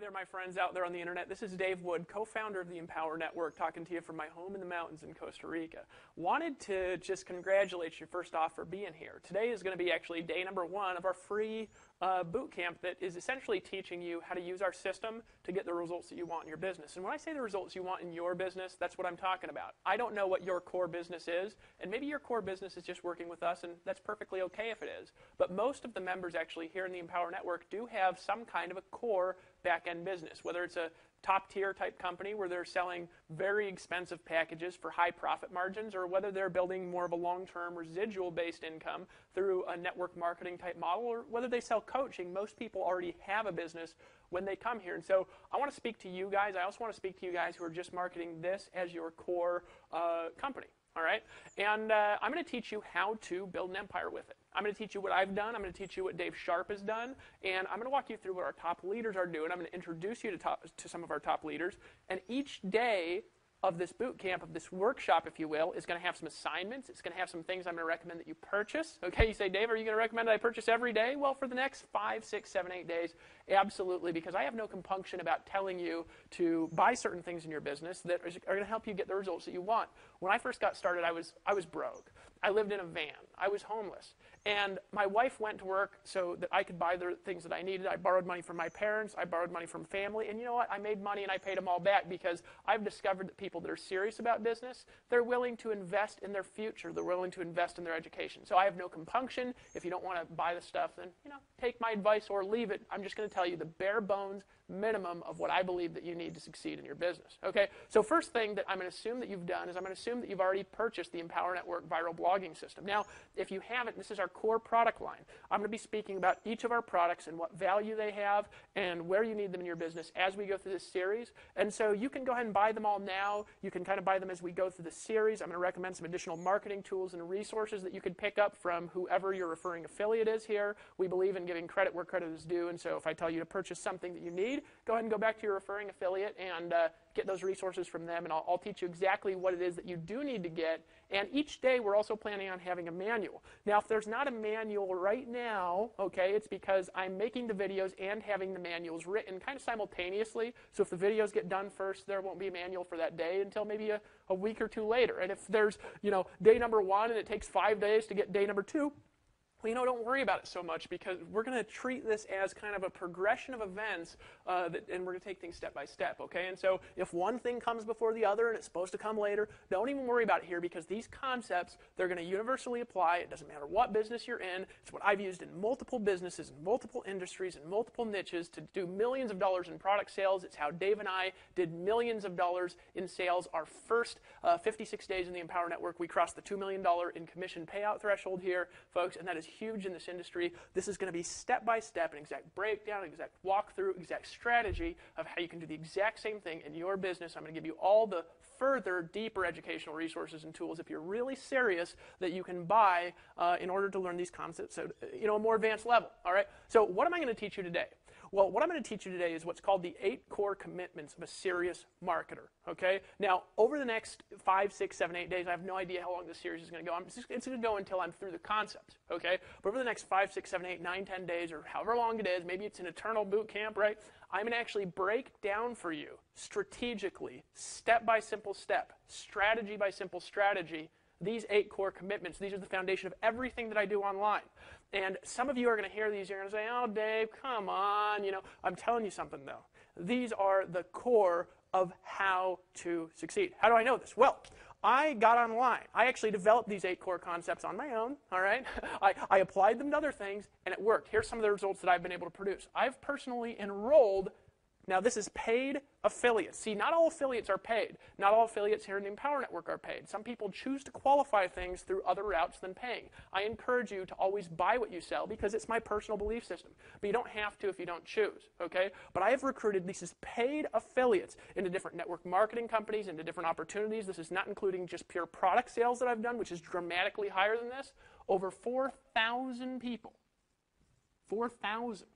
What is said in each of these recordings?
there, my friends out there on the internet. This is Dave Wood, co-founder of the Empower Network, talking to you from my home in the mountains in Costa Rica. Wanted to just congratulate you first off for being here. Today is going to be actually day number 1 of our free boot camp that is essentially teaching you how to use our system to get the results that you want in your business. And when I say the results you want in your business, that's what I'm talking about. I don't know what your core business is, and maybe your core business is just working with us, and that's perfectly okay if it is. But most of the members actually here in the Empower Network do have some kind of a core back-end business, whether it's a top-tier type company where they're selling very expensive packages for high profit margins, or whether they're building more of a long-term residual-based income through a network marketing type model, or whether they sell coaching. Most people already have a business when they come here. And so I want to speak to you guys. I also want to speak to you guys who are just marketing this as your core company. All right? And I'm going to teach you how to build an empire with it. I'm going to teach you what I've done. I'm going to teach you what Dave Sharp has done. And I'm going to walk you through what our top leaders are doing. I'm going to introduce you to some of our top leaders. And each day of this boot camp, of this workshop, if you will, is going to have some assignments. It's going to have some things I'm going to recommend that you purchase. Okay, you say, Dave, are you going to recommend that I purchase every day? Well, for the next 5, 6, 7, 8 days, absolutely, because I have no compunction about telling you to buy certain things in your business that are going to help you get the results that you want. When I first got started, I was broke. I lived in a van. I was homeless. And my wife went to work so that I could buy the things that I needed. I borrowed money from my parents. I borrowed money from family. And you know what? I made money and I paid them all back because I've discovered that people that are serious about business, they're willing to invest in their future. They're willing to invest in their education. So I have no compunction. If you don't want to buy the stuff, then, take my advice or leave it. I'm just going to tell you the bare bones minimum of what I believe that you need to succeed in your business. Okay? So first thing that I'm going to assume that you've done is I'm going to assume that you've already purchased the Empower Network viral blogging system. Now, if you haven't, this is our core product line. I'm going to be speaking about each of our products and what value they have and where you need them in your business as we go through this series. And so you can go ahead and buy them all now. You can kind of buy them as we go through the series. I'm going to recommend some additional marketing tools and resources that you could pick up from whoever your referring affiliate is here. We believe in giving credit where credit is due, and so if I tell you to purchase something that you need, go ahead and go back to your referring affiliate and get those resources from them, and I'll teach you exactly what it is that you do need to get. And each day we're also planning on having a manual. Now, if there's not a manual right now, okay, it's because I'm making the videos and having the manuals written kind of simultaneously. So if the videos get done first, there won't be a manual for that day until maybe a week or two later. And if there's, day number 1 and it takes 5 days to get day number 2, well, don't worry about it so much because we're going to treat this as kind of a progression of events and we're going to take things step by step, okay? And so if one thing comes before the other and it's supposed to come later, don't even worry about it here because these concepts, they're going to universally apply. It doesn't matter what business you're in. It's what I've used in multiple businesses, in multiple industries, in multiple niches to do millions of dollars in product sales. It's how Dave and I did millions of dollars in sales. Our first 56 days in the Empower Network, we crossed the $2 million in commission payout threshold here, folks, and that is huge in this industry. This is going to be step by step, an exact breakdown, an exact walkthrough, exact strategy of how you can do the exact same thing in your business. I'm going to give you all the further, deeper educational resources and tools if you're really serious that you can buy in order to learn these concepts at a more advanced level. All right. So what am I going to teach you today? Well, what I'm going to teach you today is what's called the 8 core commitments of a serious marketer, okay? Now, over the next 5, 6, 7, 8 days, I have no idea how long this series is going to go. It's going to go until I'm through the concepts, okay? But over the next 5, 6, 7, 8, 9, 10 days, or however long it is, maybe it's an eternal boot camp, right? I'm going to actually break down for you strategically, step by simple step, strategy by simple strategy, these 8 core commitments. These are the foundation of everything that I do online. And some of you are going to hear these, you're going to say, oh, Dave, come on. I'm telling you something, though. These are the core of how to succeed. How do I know this? Well, I got online. I actually developed these 8 core concepts on my own, all right? I applied them to other things, and it worked. Here's some of the results that I've been able to produce. I've personally enrolled. Now, this is paid affiliates. See, not all affiliates are paid. Not all affiliates here in the Empower Network are paid. Some people choose to qualify things through other routes than paying. I encourage you to always buy what you sell because it's my personal belief system. But you don't have to if you don't choose, okay? But I have recruited these paid affiliates into different network marketing companies, into different opportunities. This is not including just pure product sales that I've done, which is dramatically higher than this. Over 4,000 people. 4,000.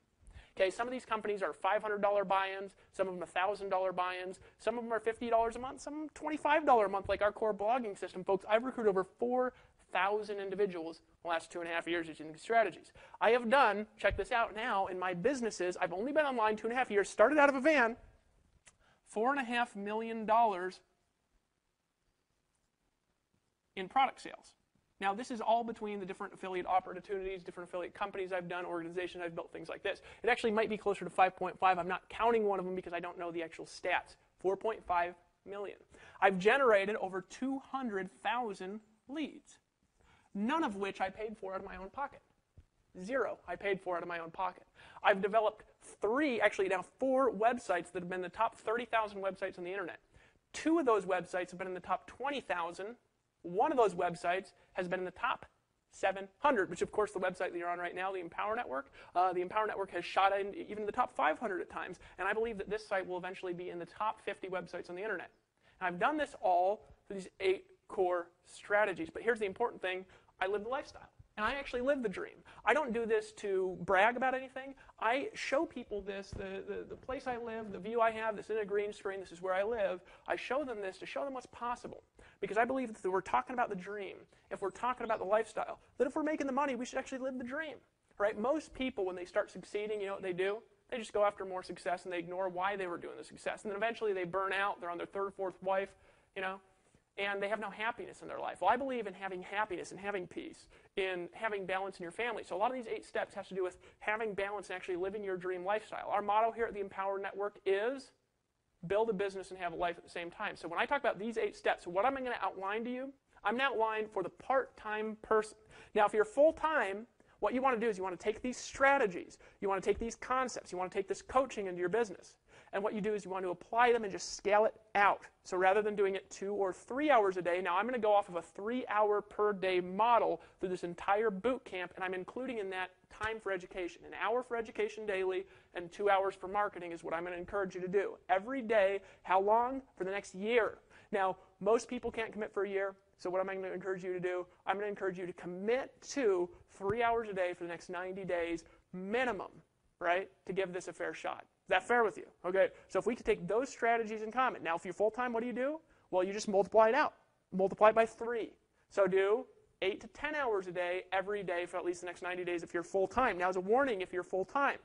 Okay, some of these companies are $500 buy-ins, some of them $1,000 buy-ins, some of them are $50 a month, some $25 a month, like our core blogging system. Folks, I've recruited over 4,000 1,000 individuals in the last 2.5 years using these strategies. I have done, check this out now, in my businesses, I've only been online 2.5 years, started out of a van, $4.5 million in product sales. Now, this is all between the different affiliate opportunities, different affiliate companies I've done, organizations I've built, things like this. It actually might be closer to 5.5. I'm not counting one of them because I don't know the actual stats. 4.5 million. I've generated over 200,000 leads, none of which I paid for out of my own pocket. Zero I paid for out of my own pocket. I've developed 4 websites that have been the top 30,000 websites on the internet. 2 of those websites have been in the top 20,000. One of those websites has been in the top 700, which of course the website that you're on right now, the Empower Network. The Empower Network has shot in even the top 500 at times, and I believe that this site will eventually be in the top 50 websites on the internet. And I've done this all through these 8 core strategies, but here's the important thing, I live the lifestyle. And I actually live the dream. I don't do this to brag about anything. I show people this, the place I live, the view I have, this is a green screen, this is where I live. I show them this to show them what's possible. Because I believe that we're talking about the dream, if we're talking about the lifestyle, that if we're making the money, we should actually live the dream. Right? Most people, when they start succeeding, you know what they do? They just go after more success and they ignore why they were doing the success. And then eventually they burn out, they're on their 3rd, 4th wife, you know, and they have no happiness in their life. Well, I believe in having happiness and having peace, in having balance in your family. So a lot of these 8 steps has to do with having balance and actually living your dream lifestyle. Our motto here at the Empower Network is build a business and have a life at the same time. So when I talk about these 8 steps, what am I going to outline to you? I'm going to outline for the part-time person. Now, if you're full-time, what you want to do is you want to take these strategies, you want to take these concepts, you want to take this coaching into your business. And what you do is you want to apply them and just scale it out. So rather than doing it 2 or 3 hours a day, now I'm going to go off of a 3-hour per day model through this entire boot camp, and I'm including in that time for education. 1 hour for education daily and 2 hours for marketing is what I'm going to encourage you to do. Every day, how long? For the next year. Now, most people can't commit for a year, so what am I going to encourage you to do? I'm going to encourage you to commit to 3 hours a day for the next 90 days minimum, right, to give this a fair shot. Is that fair with you? Okay, so if we could take those strategies in common. Now, if you're full-time, what do? Well, you just multiply it out. Multiply it by 3. So do 8 to 10 hours a day every day for at least the next 90 days if you're full-time. Now, as a warning, if you're full-time,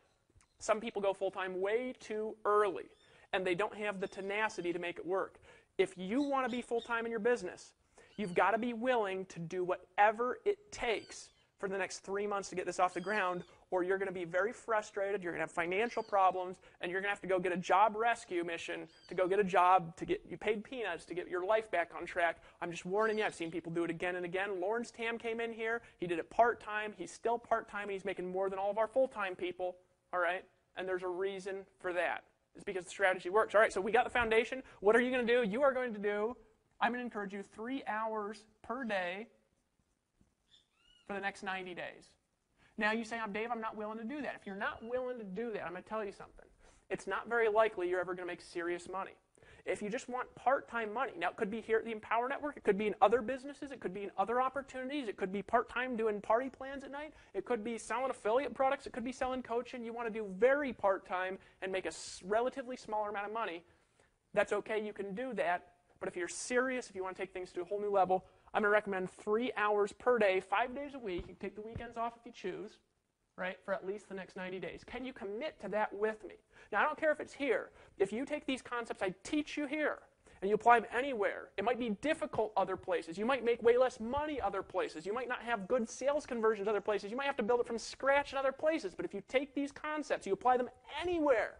some people go full-time way too early, and they don't have the tenacity to make it work. If you want to be full-time in your business, you've got to be willing to do whatever it takes for the next 3 months to get this off the ground, or you're going to be very frustrated, you're going to have financial problems, and you're going to have to go get a job rescue mission to go get a job to get you paid peanuts to get your life back on track. I'm just warning you, I've seen people do it again and again. Lawrence Tam came in here, he did it part-time, he's still part-time, and he's making more than all of our full-time people, all right? And there's a reason for that. It's because the strategy works. All right, so we got the foundation. What are you going to do? You are going to do, I'm going to encourage you 3 hours per day for the next 90 days. Now you say, Dave, I'm not willing to do that. If you're not willing to do that, I'm going to tell you something. It's not very likely you're ever going to make serious money. If you just want part-time money, now it could be here at the Empower Network, it could be in other businesses, it could be in other opportunities, it could be part-time doing party plans at night, it could be selling affiliate products, it could be selling coaching. You want to do very part-time and make a relatively smaller amount of money. That's okay, you can do that. But if you're serious, if you want to take things to a whole new level, I'm going to recommend 3 hours per day, 5 days a week. You can take the weekends off if you choose, right, for at least the next 90 days. Can you commit to that with me? Now, I don't care if it's here. If you take these concepts I teach you here and you apply them anywhere, it might be difficult other places. You might make way less money other places. You might not have good sales conversions other places. You might have to build it from scratch in other places. But if you take these concepts, you apply them anywhere,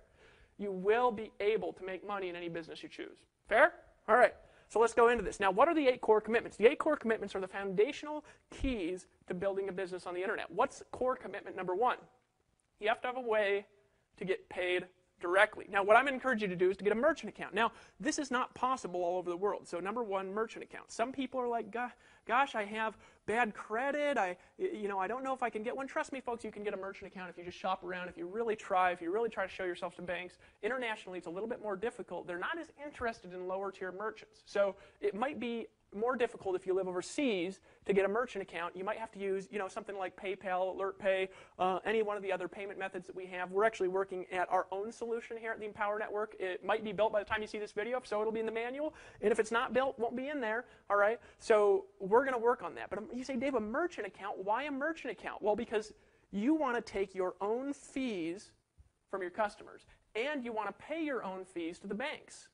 you will be able to make money in any business you choose. Fair? All right. So let's go into this. Now, what are the 8 core commitments? The 8 core commitments are the foundational keys to building a business on the internet. What's core commitment number 1? You have to have a way to get paid directly. Now, what I'm going to encourage you to do is to get a merchant account. Now, this is not possible all over the world. So, number 1, merchant account. Some people are like, gosh, I have bad credit. I don't know if I can get one. Trust me, folks, you can get a merchant account if you just shop around, if you really try to show yourself to banks. Internationally, it's a little bit more difficult. They're not as interested in lower tier merchants. So it might be more difficult if you live overseas to get a merchant account. You might have to use, something like PayPal, AlertPay, any one of the other payment methods that we have. We're actually working at our own solution here at the Empower Network. It might be built by the time you see this video, so it'll be in the manual. And if it's not built, it won't be in there, all right? So we're going to work on that. But you say, Dave, a merchant account, why a merchant account? Well, because you want to take your own fees from your customers, and you want to pay your own fees to the banks.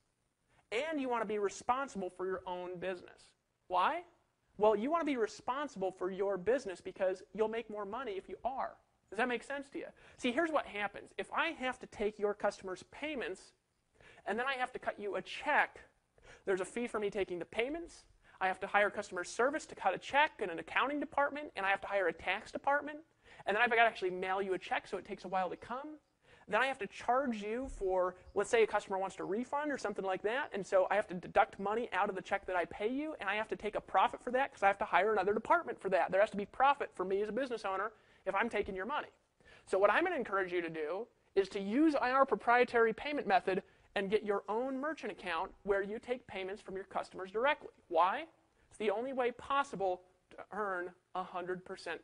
And you want to be responsible for your own business. Why? Well, you want to be responsible for your business because you'll make more money if you are. Does that make sense to you? See, here's what happens. If I have to take your customers' payments and then I have to cut you a check, there's a fee for me taking the payments. I have to hire customer service to cut a check and an accounting department, and I have to hire a tax department. And then I've got to actually mail you a check, so it takes a while to come. Then I have to charge you for, let's say a customer wants to refund or something like that, and so I have to deduct money out of the check that I pay you, and I have to take a profit for that because I have to hire another department for that. There has to be profit for me as a business owner if I'm taking your money. So what I'm going to encourage you to do is to use our proprietary payment method and get your own merchant account where you take payments from your customers directly. Why? It's the only way possible to earn 100%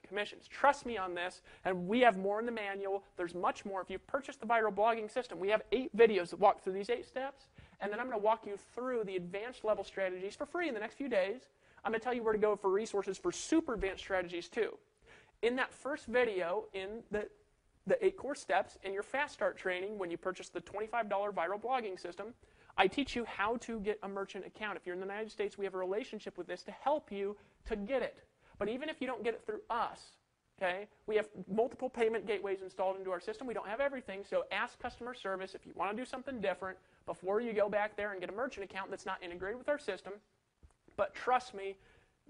commissions. Trust me on this, and we have more in the manual. There's much more. If you've purchased the viral blogging system, we have 8 videos that walk through these 8 steps, and then I'm going to walk you through the advanced level strategies for free in the next few days. I'm going to tell you where to go for resources for super advanced strategies too. In that first video, in the 8 core steps in your Fast Start training, when you purchase the $25 viral blogging system, I teach you how to get a merchant account. If you're in the United States, we have a relationship with this to help you to get it. But even if you don't get it through us, okay, we have multiple payment gateways installed into our system. We don't have everything, so ask customer service if you want to do something different before you go back there and get a merchant account that's not integrated with our system. But trust me,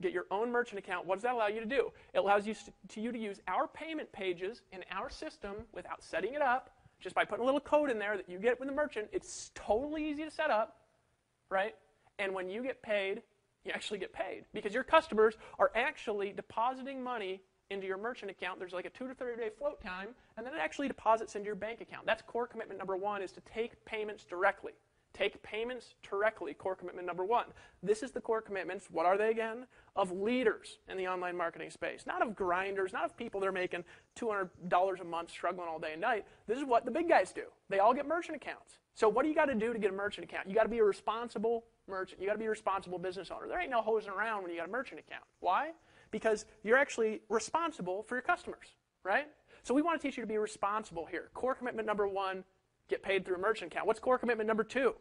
get your own merchant account. What does that allow you to do? It allows you to use our payment pages in our system without setting it up, just by putting a little code in there that you get with the merchant. It's totally easy to set up, right? And when you get paid, you actually get paid because your customers are actually depositing money into your merchant account. There's like a 2 to 3 day float time, and then it actually deposits into your bank account. That's core commitment number 1, is to take payments directly. Take payments directly, core commitment number 1. This is the core commitments. What are they again? Of leaders in the online marketing space. Not of grinders, not of people that are making $200 a month struggling all day and night. This is what the big guys do. They all get merchant accounts. So what do you got to do to get a merchant account? You got to be a responsible merchant. You got to be a responsible business owner. There ain't no hosing around when you got a merchant account. Why? Because you're actually responsible for your customers, right? So we want to teach you to be responsible here. Core commitment number 1, get paid through a merchant account. What's core commitment number 2?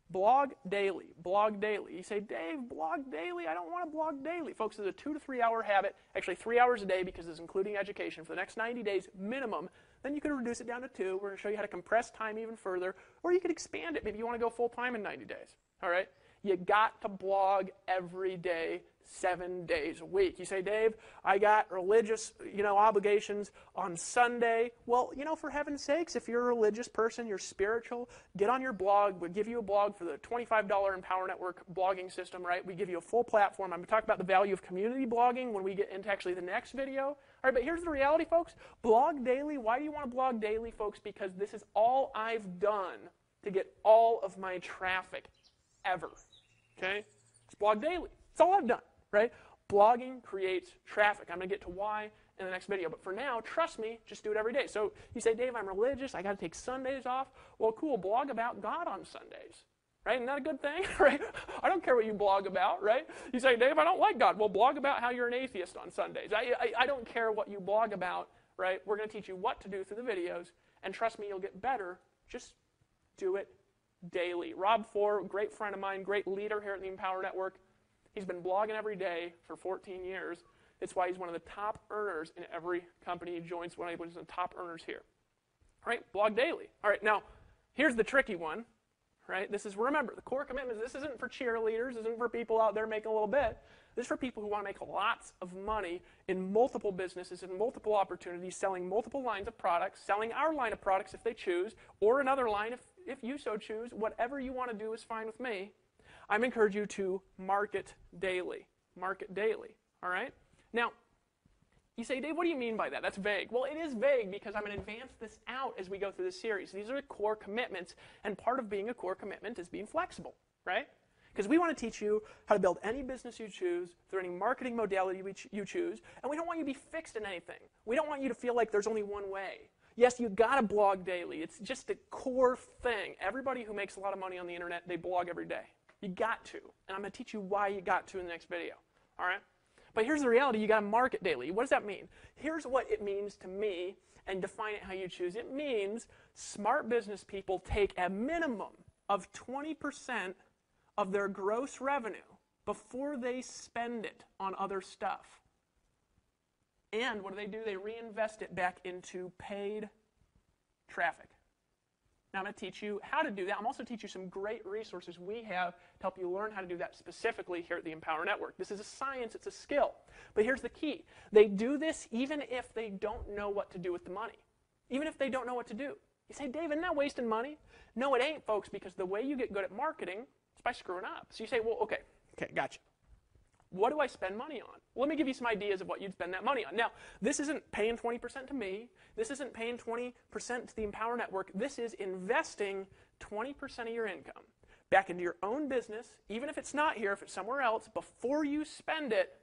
Blog daily. Blog daily. You say, Dave, blog daily? I don't want to blog daily. Folks, it's a 2 to 3 hour habit, actually 3 hours a day because it's including education for the next 90 days minimum. Then you could reduce it down to 2. We're going to show you how to compress time even further, or you could expand it. Maybe you want to go full time in 90 days. All right? You got to blog every day, 7 days a week. You say, Dave, I got religious, obligations on Sunday. Well, for heaven's sakes, if you're a religious person, you're spiritual, get on your blog. We'll give you a blog for the $25 Empower Network blogging system, right? We give you a full platform. I'm going to talk about the value of community blogging when we get into actually the next video. All right, but here's the reality, folks. Blog daily. Why do you want to blog daily, folks? Because this is all I've done to get all of my traffic ever. Okay? It's blog daily. It's all I've done, right? Blogging creates traffic. I'm going to get to why in the next video. But for now, trust me, just do it every day. So you say, Dave, I'm religious. I got to take Sundays off. Well, cool. Blog about God on Sundays. Right? Isn't that a good thing? Right? I don't care what you blog about, right? You say, Dave, I don't like God. Well, blog about how you're an atheist on Sundays. I don't care what you blog about, right? We're going to teach you what to do through the videos. And trust me, you'll get better. Just do it daily. Rob Four, great friend of mine, great leader here at the Empower Network. He's been blogging every day for 14 years. It's why he's one of the top earners in every company he joins. One of the top earners here. All right, blog daily. All right, now, here's the tricky one. Right? Remember, the core commitments, this isn't for cheerleaders. This isn't for people out there making a little bit. This is for people who want to make lots of money in multiple businesses, in multiple opportunities, selling multiple lines of products, selling our line of products if they choose, or another line if you so choose. Whatever you want to do is fine with me. I'm encouraging you to market daily. Market daily. All right? Now, you say, Dave, what do you mean by that? That's vague. Well, it is vague because I'm going to advance this out as we go through this series. These are the core commitments, and part of being a core commitment is being flexible, right? Because we want to teach you how to build any business you choose through any marketing modality you choose, and we don't want you to be fixed in anything. We don't want you to feel like there's only one way. Yes, you got to blog daily. It's just a core thing. Everybody who makes a lot of money on the internet, they blog every day. You got to, and I'm going to teach you why you got to in the next video. All right? But here's the reality. You got to market daily. What does that mean? Here's what it means to me, and define it how you choose. It means smart business people take a minimum of 20% of their gross revenue before they spend it on other stuff. And what do? They reinvest it back into paid traffic. Now I'm going to teach you how to do that. I'm also teach you some great resources we have to help you learn how to do that specifically here at the Empower Network. This is a science, it's a skill. But here's the key. They do this even if they don't know what to do with the money. Even if they don't know what to do. You say, Dave, isn't that wasting money? No, it ain't, folks, because the way you get good at marketing is by screwing up. So you say, well, okay, gotcha. What do I spend money on? Well, let me give you some ideas of what you'd spend that money on. Now, this isn't paying 20% to me. This isn't paying 20% to the Empower Network. This is investing 20% of your income back into your own business, even if it's not here, if it's somewhere else, before you spend it,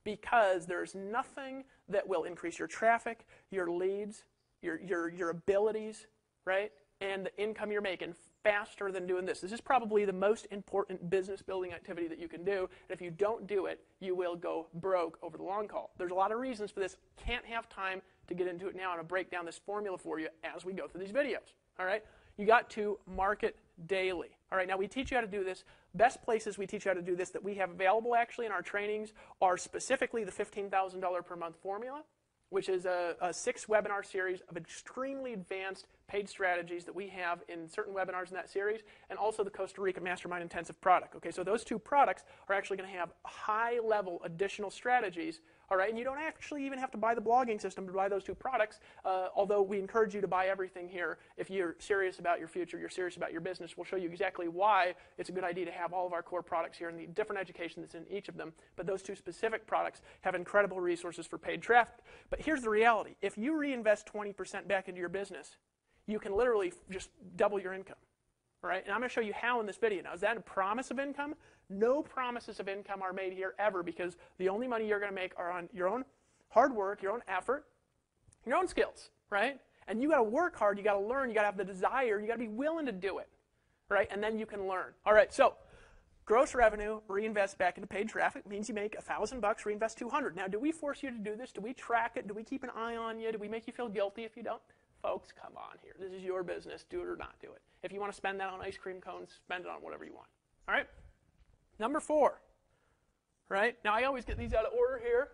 because there's nothing that will increase your traffic, your leads, your abilities, right, and the income you're making faster than doing this. This is probably the most important business building activity that you can do, and if you don't do it, you will go broke over the long haul. There's a lot of reasons for this. Can't have time to get into it now. I'm going to break down this formula for you as we go through these videos. All right? You got to market daily. All right, now we teach you how to do this. Best places we teach you how to do this that we have available actually in our trainings are specifically the $15,000 per month formula, which is a 6-webinar series of extremely advanced paid strategies that we have in certain webinars in that series, and also the Costa Rica Mastermind Intensive product. Okay, so those two products are actually going to have high-level additional strategies, all right, and you don't actually even have to buy the blogging system to buy those two products, although we encourage you to buy everything here. If you're serious about your future, you're serious about your business, we'll show you exactly why it's a good idea to have all of our core products here and the different education that's in each of them, but those two specific products have incredible resources for paid traffic. But here's the reality. If you reinvest 20% back into your business, you can literally just double your income, all right? And I'm going to show you how in this video. Now, is that a promise of income? No promises of income are made here ever, because the only money you're going to make are on your own hard work, your own effort, your own skills, right? And you got to work hard, you got to learn, you got to have the desire, you got to be willing to do it, right? And then you can learn. All right, so gross revenue, reinvest back into paid traffic, means you make $1,000, reinvest $200. Now, do we force you to do this? Do we track it? Do we keep an eye on you? Do we make you feel guilty if you don't? Folks, come on here. This is your business. Do it or not do it. If you want to spend that on ice cream cones, spend it on whatever you want. All right? Number 4, right? Now, I always get these out of order here.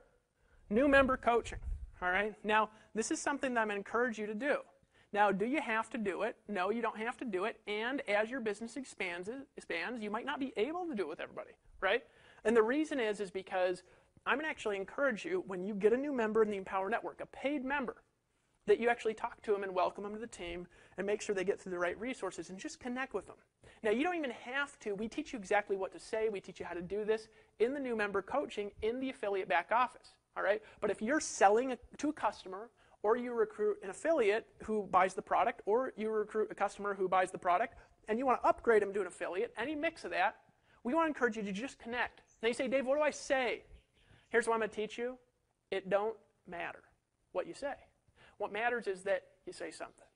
New member coaching. All right? Now, this is something that I'm going to encourage you to do. Now, do you have to do it? No, you don't have to do it. And as your business expands, you might not be able to do it with everybody, right? And the reason is because I'm going to actually encourage you, when you get a new member in the Empower Network, a paid member, that you actually talk to them and welcome them to the team and make sure they get through the right resources and just connect with them. Now, you don't even have to. We teach you exactly what to say. We teach you how to do this in the new member coaching in the affiliate back office, all right? But if you're selling to a customer, or you recruit an affiliate who buys the product, or you recruit a customer who buys the product, and you want to upgrade them to an affiliate, any mix of that, we want to encourage you to just connect. Now you say, Dave, what do I say? Here's what I'm going to teach you. It don't matter what you say. What matters is that you say something.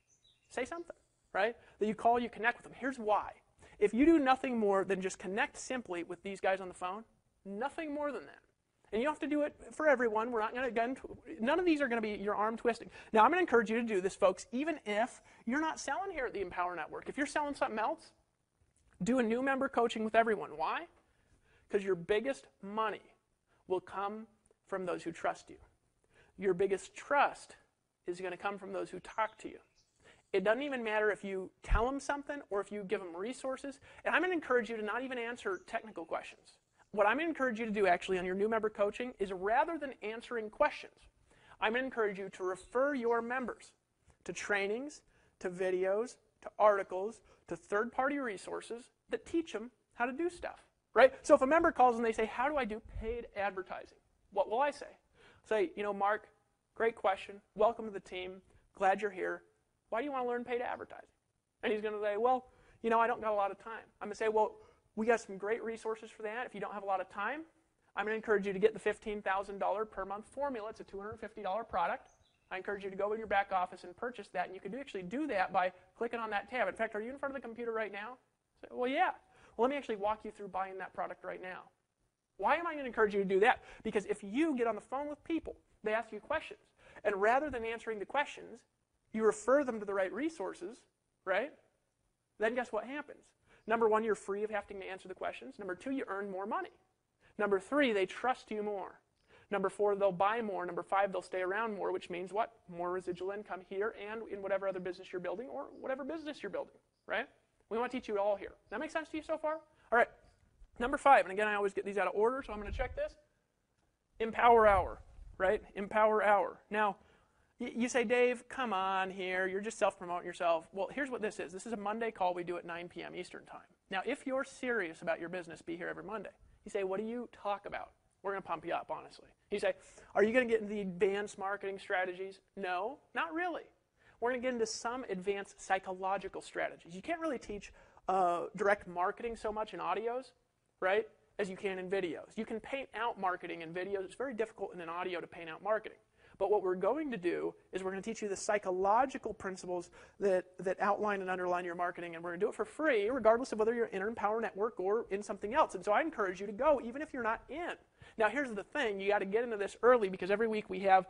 Say something, right? That you call, you connect with them. Here's why. If you do nothing more than just connect simply with these guys on the phone, nothing more than that. And you don't have to do it for everyone. We're not going to, none of these are going to be your arm twisting. Now, I'm going to encourage you to do this, folks, even if you're not selling here at the Empower Network. If you're selling something else, do a new member coaching with everyone. Why? Because your biggest money will come from those who trust you. Your biggest trust is going to come from those who talk to you. It doesn't even matter if you tell them something or if you give them resources. And I'm going to encourage you to not even answer technical questions. What I'm going to encourage you to do actually on your new member coaching is, rather than answering questions, I'm going to encourage you to refer your members to trainings, to videos, to articles, to third-party resources that teach them how to do stuff, right? So if a member calls and they say, how do I do paid advertising? What will I say? Say, Mark, great question. Welcome to the team. Glad you're here. Why do you want to learn paid advertising? And he's going to say, well, I don't got a lot of time. I'm going to say, well, We got some great resources for that. If you don't have a lot of time, I'm going to encourage you to get the $15,000 per month formula. It's a $250 product. I encourage you to go in your back office and purchase that, and you can actually do that by clicking on that tab. In fact, are you in front of the computer right now? Say, well, yeah. Well, let me actually walk you through buying that product right now. Why am I going to encourage you to do that? Because if you get on the phone with people, they ask you questions, and rather than answering the questions, you refer them to the right resources, right? Then guess what happens? Number one, you're free of having to answer the questions. Number two, you earn more money. Number three, they trust you more. Number four, they'll buy more. Number five, they'll stay around more, which means what? More residual income here and in whatever other business you're building or whatever business you're building, right? We want to teach you it all here. That make sense to you so far? All right. Number five, and again, I always get these out of order, so I'm going to check this. Empower Hour, right? Empower Hour. Now, you say, Dave, come on here. You're just self-promoting yourself. Well, here's what this is. This is a Monday call we do at 9 p.m. Eastern Time. Now, if you're serious about your business, be here every Monday. You say, what do you talk about? We're going to pump you up, honestly. You say, are you going to get into the advanced marketing strategies? No, not really. We're going to get into some advanced psychological strategies. You can't really teach direct marketing so much in audios, right, as you can in videos. You can paint out marketing in videos. It's very difficult in an audio to paint out marketing. But what we're going to do is we're going to teach you the psychological principles that outline and underline your marketing, and we're going to do it for free, regardless of whether you're in Empower Network or in something else. And so I encourage you to go, even if you're not in. Now, here's the thing. You got to get into this early because every week we have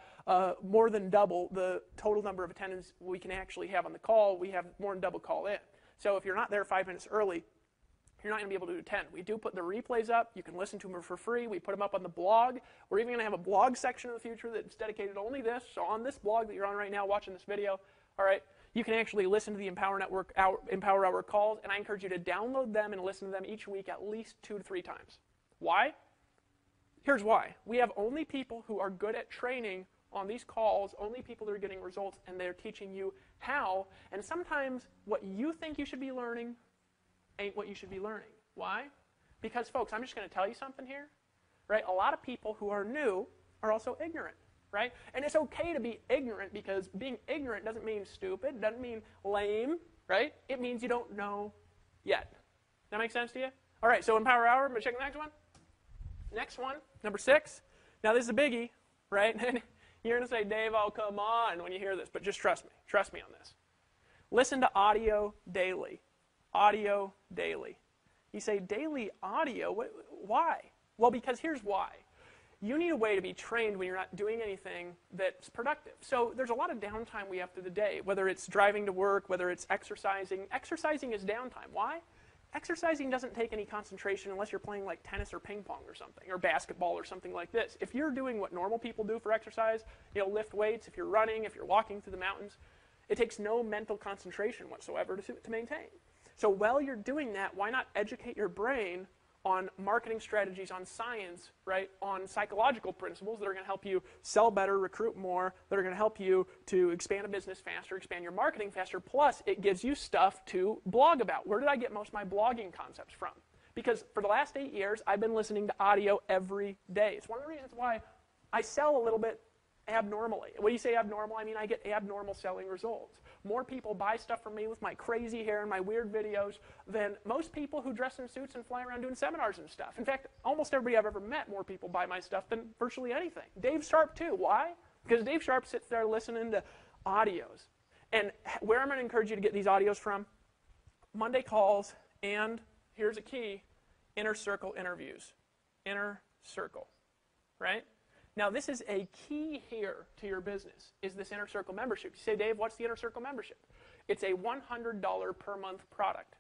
more than double the total number of attendants we can actually have on the call. We have more than double call in. So if you're not there 5 minutes early, you're not going to be able to attend. We do put the replays up. You can listen to them for free. We put them up on the blog. We're even going to have a blog section in the future that's dedicated to only this. So on this blog that you're on right now watching this video, all right, you can actually listen to the Empower Hour calls, and I encourage you to download them and listen to them each week at least 2 to 3 times. Why? Here's why. We have only people who are good at training on these calls, only people that are getting results, and they're teaching you how. And sometimes what you think you should be learning ain't what you should be learning. Why? Because, folks, I'm just going to tell you something here, right? A lot of people who are new are also ignorant, right? And it's okay to be ignorant because being ignorant doesn't mean stupid, doesn't mean lame, right? It means you don't know yet. That make sense to you? All right, so Empower Hour, I'm going to check the next one. Next one, number 6. Now, this is a biggie, right? You're going to say, Dave, oh, come on, when you hear this, but just trust me. Trust me on this. Listen to audio daily. Audio daily. You say, daily audio? Why? Well, because here's why. You need a way to be trained when you're not doing anything that's productive. So there's a lot of downtime we have through the day, whether it's driving to work, whether it's exercising. Exercising is downtime. Why? Exercising doesn't take any concentration unless you're playing like tennis or ping pong or something, or basketball or something like this. If you're doing what normal people do for exercise, lift weights, if you're running, if you're walking through the mountains, it takes no mental concentration whatsoever to maintain. So while you're doing that, why not educate your brain on marketing strategies, on science, right, on psychological principles that are going to help you sell better, recruit more, that are going to help you to expand a business faster, expand your marketing faster, plus it gives you stuff to blog about. Where did I get most of my blogging concepts from? Because for the last 8 years, I've been listening to audio every day. It's one of the reasons why I sell a little bit abnormally. When you say abnormal, I mean I get abnormal selling results. More people buy stuff from me with my crazy hair and my weird videos than most people who dress in suits and fly around doing seminars and stuff. In fact, almost everybody I've ever met, more people buy my stuff than virtually anything. Dave Sharp too. Why? Because Dave Sharp sits there listening to audios. And where I'm going to encourage you to get these audios from? Monday calls, and here's a key, inner circle interviews. Inner circle, right? Now, this is a key here to your business, is this Inner Circle membership. You say, Dave, what's the Inner Circle membership? It's a $100 per month product.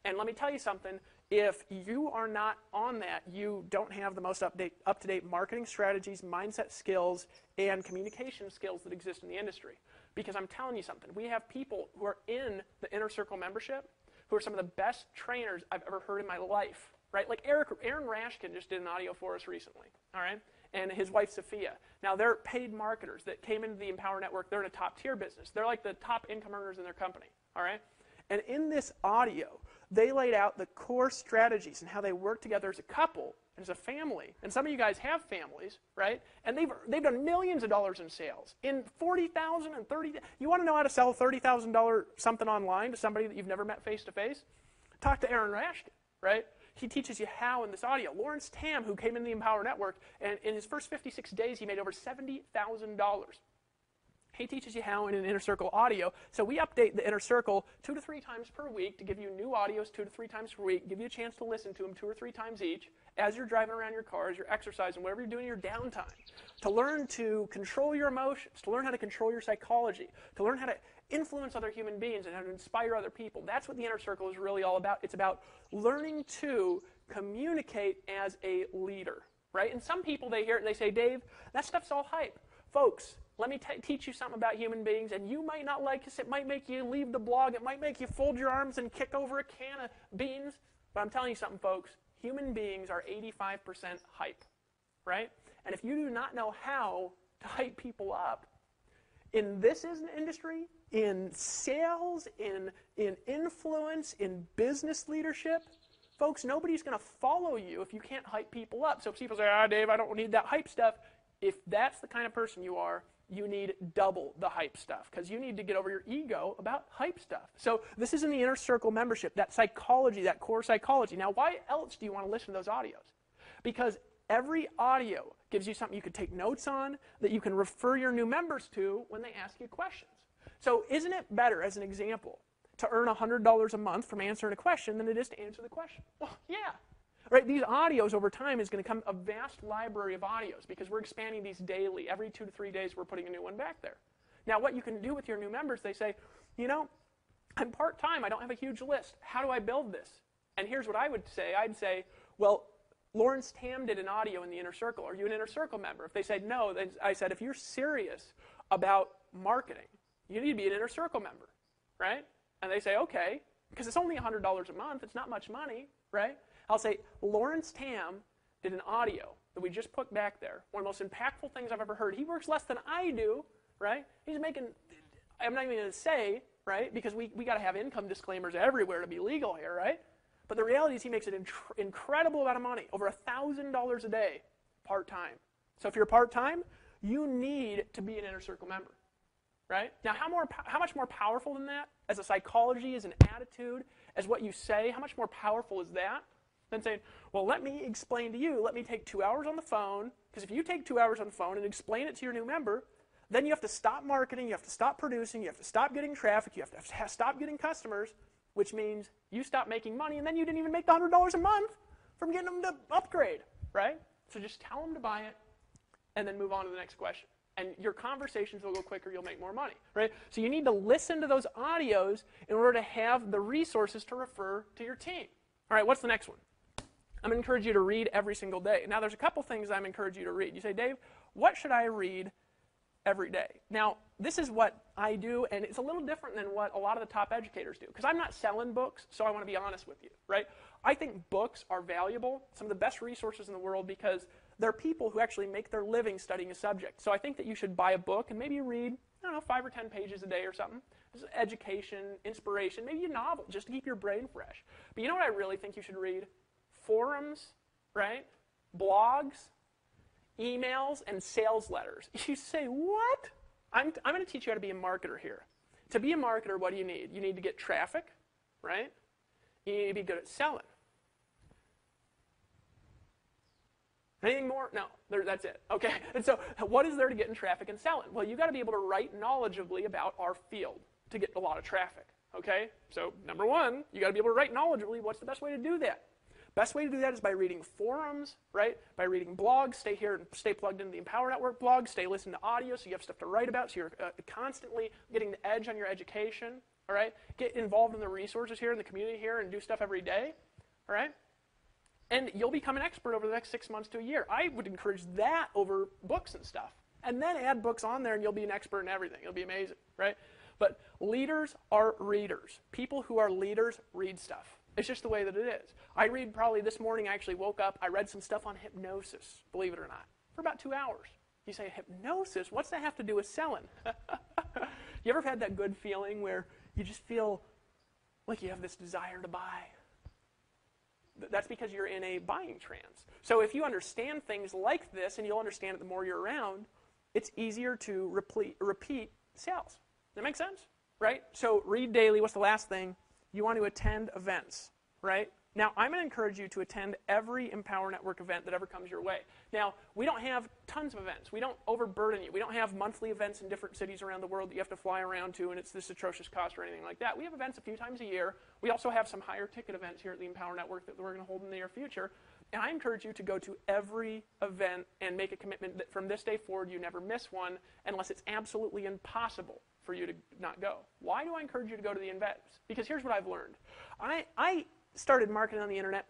And let me tell you something, if you are not on that, you don't have the most up-to-date marketing strategies, mindset skills, and communication skills that exist in the industry. Because I'm telling you something, we have people who are in the Inner Circle membership who are some of the best trainers I've ever heard in my life, right? Like Aaron Rashkin just did an audio for us recently, all right? And his wife, Sophia. Now, they're paid marketers that came into the Empower Network. They're in a top-tier business. They're like the top income earners in their company, all right? And in this audio, they laid out the core strategies and how they work together as a couple, as a family. And some of you guys have families, right? And they've done millions of dollars in sales. In $40,000 and $30,000. You want to know how to sell a $30,000 something online to somebody that you've never met face-to-face? Talk to Aaron Rashkin, right? he teaches you how in this audio. Lawrence Tam, who came into the Empower Network, and in his first 56 days, he made over $70,000. He teaches you how in an Inner Circle audio. So we update the Inner Circle 2 to 3 times per week to give you new audios 2 to 3 times per week, give you a chance to listen to them 2 or 3 times each as you're driving around your car, as you're exercising, whatever you're doing in your downtime, to learn to control your emotions, to learn how to control your psychology, to learn how to influence other human beings and how to inspire other people. That's what the Inner Circle is really all about. It's about learning to communicate as a leader, right? And some people, they hear it and they say, Dave, that stuff's all hype. Folks, let me teach you something about human beings, and you might not like this. It might make you leave the blog. It might make you fold your arms and kick over a can of beans. But I'm telling you something, folks. Human beings are 85% hype, right? And if you do not know how to hype people up, in this industry, in sales, in influence, in business leadership, folks, nobody's going to follow you if you can't hype people up. So if people say, Dave, I don't need that hype stuff. If that's the kind of person you are, you need double the hype stuff because you need to get over your ego about hype stuff. So this is in the Inner Circle membership, that psychology, that core psychology. Now, why else do you want to listen to those audios? Because every audio gives you something you could take notes on that you can refer your new members to when they ask you questions. So isn't it better, as an example, to earn $100 a month from answering a question than it is to answer the question? Well, yeah. Right, these audios over time is going to come a vast library of audios because we're expanding these daily. Every 2 to 3 days, we're putting a new one back there. Now, what you can do with your new members, they say, you know, I'm part-time. I don't have a huge list. How do I build this? And here's what I would say. I'd say, well, Lawrence Tam did an audio in the Inner Circle. Are you an Inner Circle member? If they said no, then I said, if you're serious about marketing, you need to be an Inner Circle member, right? And they say, okay, because it's only $100 a month. It's not much money, right? I'll say, Lawrence Tam did an audio that we just put back there. One of the most impactful things I've ever heard. He works less than I do, right? He's making, I'm not even going to say, right? Because we got to have income disclaimers everywhere to be legal here, right? But the reality is he makes an incredible amount of money, over $1,000 a day, part-time. So if you're part-time, you need to be an Inner Circle member, right? Now, how much more powerful than that, as a psychology, as an attitude, as what you say, how much more powerful is that than saying, well, let me explain to you, let me take 2 hours on the phone, because if you take 2 hours on the phone and explain it to your new member, then you have to stop marketing, you have to stop producing, you have to stop getting traffic, you have to stop getting customers, which means you stop making money, and then you didn't even make the $100 a month from getting them to upgrade, right? So just tell them to buy it, and then move on to the next question. And your conversations will go quicker, you'll make more money, right? So you need to listen to those audios in order to have the resources to refer to your team. All right, what's the next one? I'm going to encourage you to read every single day. Now, there's a couple things I'm encouraging you to read. You say, Dave, what should I read every day? Now, this is what I do, and it's a little different than what a lot of the top educators do, because I'm not selling books, so I want to be honest with you, right? I think books are valuable, some of the best resources in the world, because they're people who actually make their living studying a subject. So I think that you should buy a book and maybe read, I don't know, 5 or 10 pages a day or something. Just education, inspiration, maybe a novel, just to keep your brain fresh. But you know what I really think you should read? Forums, right? Blogs, emails, and sales letters. You say, what? I'm going to teach you how to be a marketer here. To be a marketer, what do you need? You need to get traffic, right? You need to be good at selling. Anything more? No, that's it. Okay. And so what is there to get in traffic and selling? Well, you've got to be able to write knowledgeably about our field to get a lot of traffic. Okay? So number one, you got to be able to write knowledgeably. What's the best way to do that? Best way to do that is by reading forums, right? By reading blogs. Stay here and stay plugged into the Empower Network blog. Stay listening to audio so you have stuff to write about, so you're constantly getting the edge on your education, all right? Get involved in the resources here in the community here and do stuff every day, all right? And you'll become an expert over the next 6 months to a year. I would encourage that over books and stuff. And then add books on there and you'll be an expert in everything. It'll be amazing, right? But leaders are readers. People who are leaders read stuff. It's just the way that it is. I read probably this morning, I actually woke up, I read some stuff on hypnosis, believe it or not, for about 2 hours. You say, hypnosis? What's that have to do with selling? You ever had that good feeling where you just feel like you have this desire to buy? That's because you're in a buying trance. So if you understand things like this, and you'll understand it the more you're around, it's easier to repeat sales. Does that make sense? Right? So read daily. What's the last thing? You want to attend events, right? Now, I'm going to encourage you to attend every Empower Network event that ever comes your way. Now, we don't have tons of events. We don't overburden you. We don't have monthly events in different cities around the world that you have to fly around to, and it's this atrocious cost or anything like that. We have events a few times a year. We also have some higher ticket events here at the Empower Network that we're going to hold in the near future. And I encourage you to go to every event and make a commitment that from this day forward you never miss one unless it's absolutely impossible for you to not go. Why do I encourage you to go to the events? Because here's what I've learned. I started marketing on the internet,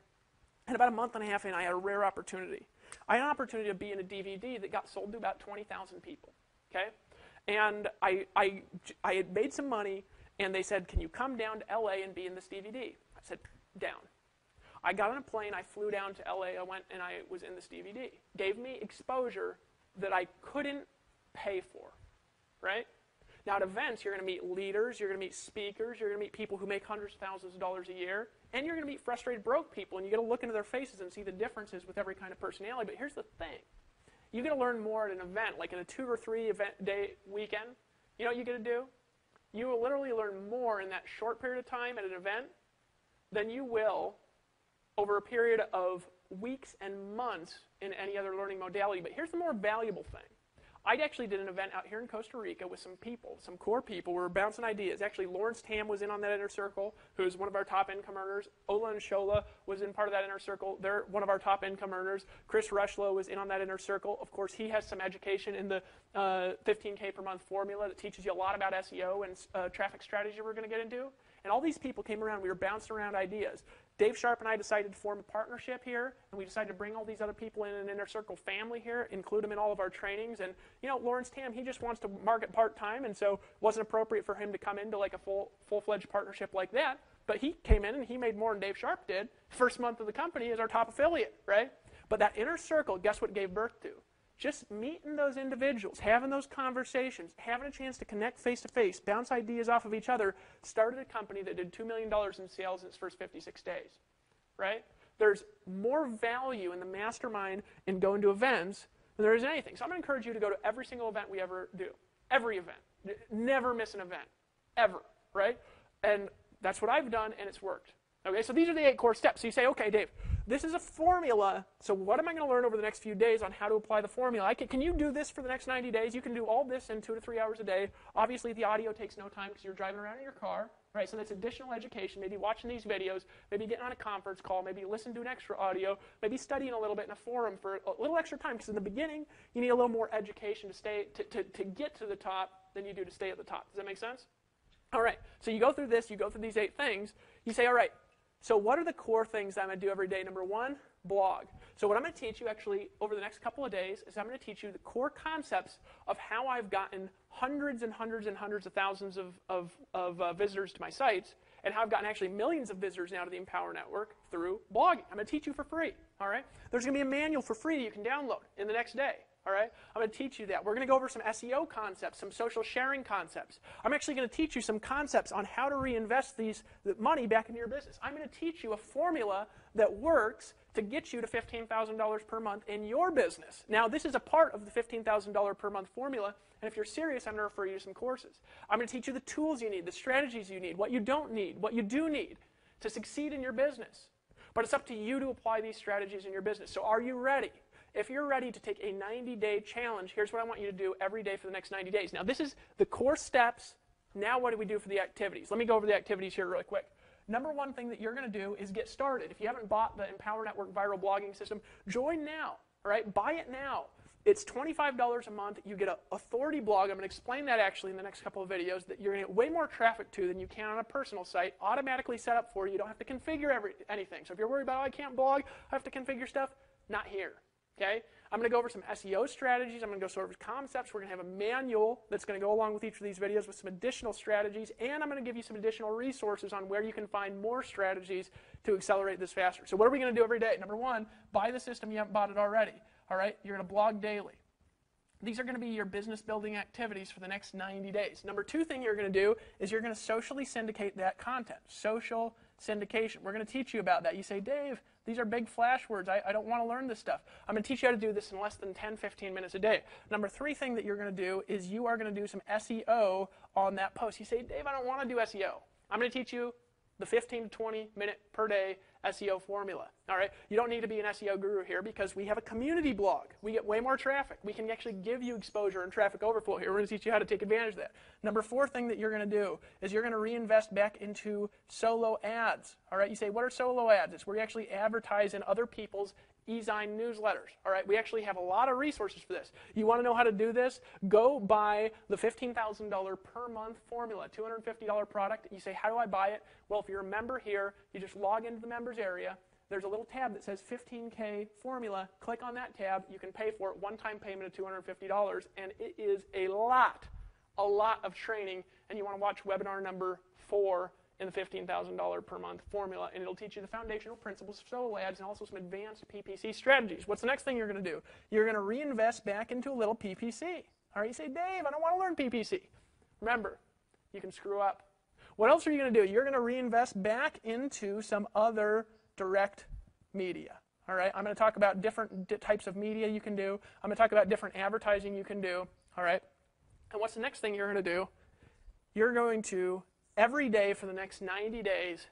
and about a month and a half in, I had a rare opportunity. I had an opportunity to be in a DVD that got sold to about 20,000 people, okay? And I had made some money, and they said, can you come down to LA and be in this DVD? I said, down. I got on a plane, I flew down to LA, I went and I was in this DVD. Gave me exposure that I couldn't pay for, right? Now at events, you're going to meet leaders, you're going to meet speakers, you're going to meet people who make hundreds of thousands of dollars a year, and you're going to meet frustrated broke people, and you get to look into their faces and see the differences with every kind of personality. But here's the thing. You get to learn more at an event, like in a 2 or 3 event day weekend. You know what you get to do? You will literally learn more in that short period of time at an event than you will over a period of weeks and months in any other learning modality. But here's the more valuable thing. I actually did an event out here in Costa Rica with some people, some core people. We were bouncing ideas. Actually, Lawrence Tam was in on that inner circle, who's one of our top income earners. Ola and Shola was in part of that inner circle. They're one of our top income earners. Chris Rushlow was in on that inner circle. Of course, he has some education in the 15K per month formula that teaches you a lot about SEO and traffic strategy we're going to get into. And all these people came around. We were bouncing around ideas. Dave Sharp and I decided to form a partnership here, and we decided to bring all these other people in an inner circle family here, include them in all of our trainings. And, you know, Lawrence Tam, he just wants to market part-time, and so it wasn't appropriate for him to come into like a full-fledged partnership like that. But he came in, and he made more than Dave Sharp did. First month of the company is our top affiliate, right? But that inner circle, guess what it gave birth to? Just meeting those individuals, having those conversations, having a chance to connect face-to-face, bounce ideas off of each other, started a company that did $2 million in sales in its first 56 days, right? There's more value in the mastermind in going to events than there is in anything. So I'm going to encourage you to go to every single event we ever do. Every event. Never miss an event. Ever, right? And that's what I've done, and it's worked. Okay, so these are the 8 core steps. So you say, okay, Dave, this is a formula, so what am I going to learn over the next few days on how to apply the formula? Can you do this for the next 90 days? You can do all this in 2 to 3 hours a day. Obviously, the audio takes no time because you're driving around in your car, right? So that's additional education, maybe watching these videos, maybe getting on a conference call, maybe listen to an extra audio, maybe studying a little bit in a forum for a little extra time, because in the beginning, you need a little more education to get to the top than you do to stay at the top. Does that make sense? All right, so you go through this, you go through these 8 things, you say, all right, so what are the core things that I'm going to do every day? Number 1, blog. So what I'm going to teach you actually over the next couple of days is I'm going to teach you the core concepts of how I've gotten hundreds and hundreds and hundreds of thousands of visitors to my sites, and how I've gotten actually millions of visitors now to the Empower Network through blogging. I'm going to teach you for free, all right? There's going to be a manual for free that you can download in the next day. All right? I'm going to teach you that. We're going to go over some SEO concepts, some social sharing concepts. I'm actually going to teach you some concepts on how to reinvest the money back into your business. I'm going to teach you a formula that works to get you to $15,000 per month in your business. Now, this is a part of the $15,000 per month formula, and if you're serious, I'm going to refer you to some courses. I'm going to teach you the tools you need, the strategies you need, what you don't need, what you do need to succeed in your business. But it's up to you to apply these strategies in your business. So are you ready? If you're ready to take a 90-day challenge, here's what I want you to do every day for the next 90 days. Now, this is the core steps. Now, what do we do for the activities? Let me go over the activities here really quick. Number 1 thing that you're going to do is get started. If you haven't bought the Empower Network Viral Blogging System, join now. All right? Buy it now. It's $25 a month. You get an authority blog. I'm going to explain that actually in the next couple of videos, that you're going to get way more traffic to than you can on a personal site, automatically set up for you. You don't have to configure anything. So if you're worried about, oh, I can't blog, I have to configure stuff, not here. Okay? I'm going to go over some SEO strategies. I'm going to go over concepts. We're going to have a manual that's going to go along with each of these videos with some additional strategies, and I'm going to give you some additional resources on where you can find more strategies to accelerate this faster. So what are we going to do every day? Number 1, buy the system. You haven't bought it already. All right? You're going to blog daily. These are going to be your business building activities for the next 90 days. Number 2 thing you're going to do is you're going to socially syndicate that content. Social syndication. We're going to teach you about that. You say, Dave, these are big flash words. I don't want to learn this stuff. I'm going to teach you how to do this in less than 10, 15 minutes a day. Number 3 thing that you're going to do is you are going to do some SEO on that post. You say, Dave, I don't want to do SEO. I'm going to teach you the 15 to 20 minute per day SEO formula. All right, you don't need to be an SEO guru here because we have a community blog. We get way more traffic. We can actually give you exposure and traffic overflow here. We're going to teach you how to take advantage of that. Number 4 thing that you're going to do is you're going to reinvest back into solo ads. All right, you say, what are solo ads? It's where you actually advertise in other people's e-sign newsletters. All right, we actually have a lot of resources for this. You want to know how to do this? Go buy the $15,000 per month formula, $250 product. You say, how do I buy it? Well, if you're a member here, you just log into the members area. There's a little tab that says 15K formula. Click on that tab. You can pay for it, one-time payment of $250, and it is a lot of training. And you want to watch webinar number 4 in the $15,000 per month formula, and it'll teach you the foundational principles of solo ads and also some advanced PPC strategies. What's the next thing you're going to do? You're going to reinvest back into a little PPC. All right, you say, Dave, I don't want to learn PPC. Remember, you can screw up. What else are you going to do? You're going to reinvest back into some other direct media. All right, I'm going to talk about different types of media you can do. I'm going to talk about different advertising you can do. All right, and what's the next thing you're going to do? You're going to every day for the next 90 days,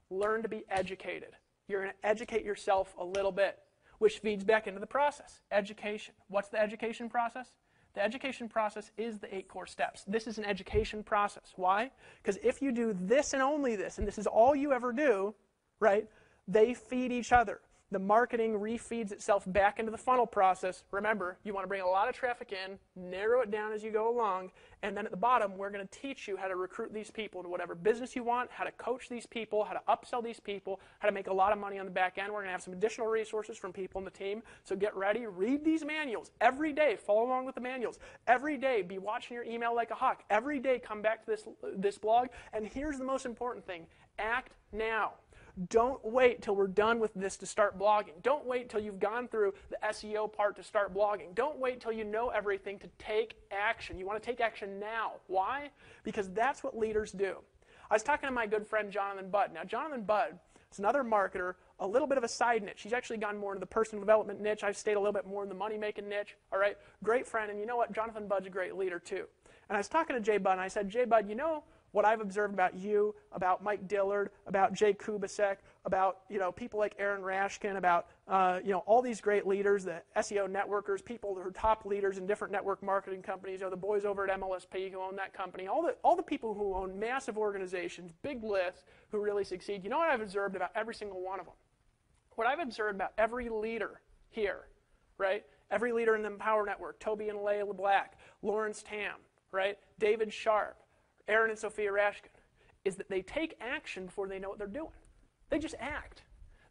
learn to be educated. You're going to educate yourself a little bit, which feeds back into the process. Education. What's the education process? The education process is the 8 core steps. This is an education process. Why? Because if you do this and only this, and this is all you ever do, right, they feed each other. The marketing refeeds itself back into the funnel process. Remember, you want to bring a lot of traffic in, narrow it down as you go along, and then at the bottom, we're going to teach you how to recruit these people to whatever business you want, how to coach these people, how to upsell these people, how to make a lot of money on the back end. We're going to have some additional resources from people in the team. So get ready, read these manuals every day. Follow along with the manuals. Every day, be watching your email like a hawk. Every day, come back to this blog. And here's the most important thing. Act now. Don't wait till we're done with this to start blogging. Don't wait till you've gone through the SEO part to start blogging. Don't wait till you know everything to take action. You want to take action now. Why? Because that's what leaders do. I was talking to my good friend Jonathan Budd. Now, Jonathan Budd is another marketer, a little bit of a side niche. He's actually gone more into the personal development niche. I've stayed a little bit more in the money-making niche. All right, great friend. And you know what? Jonathan Budd's a great leader, too. And I was talking to Jay Budd, and I said, Jay Budd, you know what I've observed about you, about Mike Dillard, about Jay Kubasek, about people like Aaron Rashkin, about all these great leaders, the SEO networkers, people that are top leaders in different network marketing companies, the boys over at MLSP who own that company, all the people who own massive organizations, big lists, who really succeed. You know what I've observed about every single one of them? What I've observed about every leader here, right? Every leader in the Empower Network, Toby and Leigh LeBlack, Lawrence Tam, right? David Sharp, Aaron and Sophia Rashkin, is that they take action before they know what they're doing. They just act.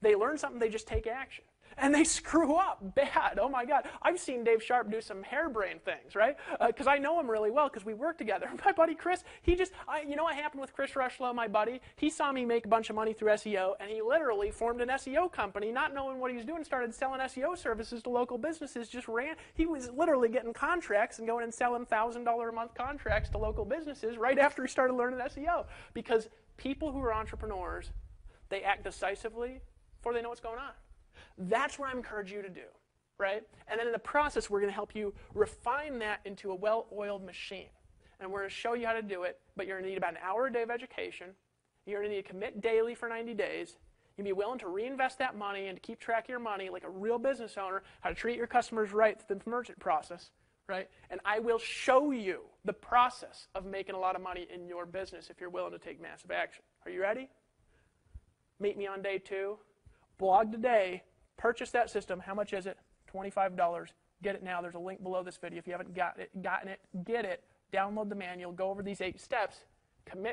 They learn something, they just take action. And they screw up bad. Oh my God. I've seen Dave Sharp do some harebrained things, right? Because I know him really well because we work together. My buddy Chris, what happened with Chris Rushlow, my buddy? He saw me make a bunch of money through SEO, and he literally formed an SEO company, not knowing what he was doing, started selling SEO services to local businesses, he was literally getting contracts and going and selling $1,000 a month contracts to local businesses right after he started learning SEO. Because people who are entrepreneurs, they act decisively before they know what's going on. That's what I encourage you to do, right? And then in the process, we're going to help you refine that into a well-oiled machine. And we're going to show you how to do it, but you're going to need about an hour a day of education. You're going to need to commit daily for 90 days. You'll be willing to reinvest that money and to keep track of your money like a real business owner, how to treat your customers right through the merchant process, right? And I will show you the process of making a lot of money in your business if you're willing to take massive action. Are you ready? Meet me on day 2. Blog today. Purchase that system. How much is it? $25. Get it now. There's a link below this video. If you haven't gotten it, get it. Download the manual. Go over these 8 steps. Commit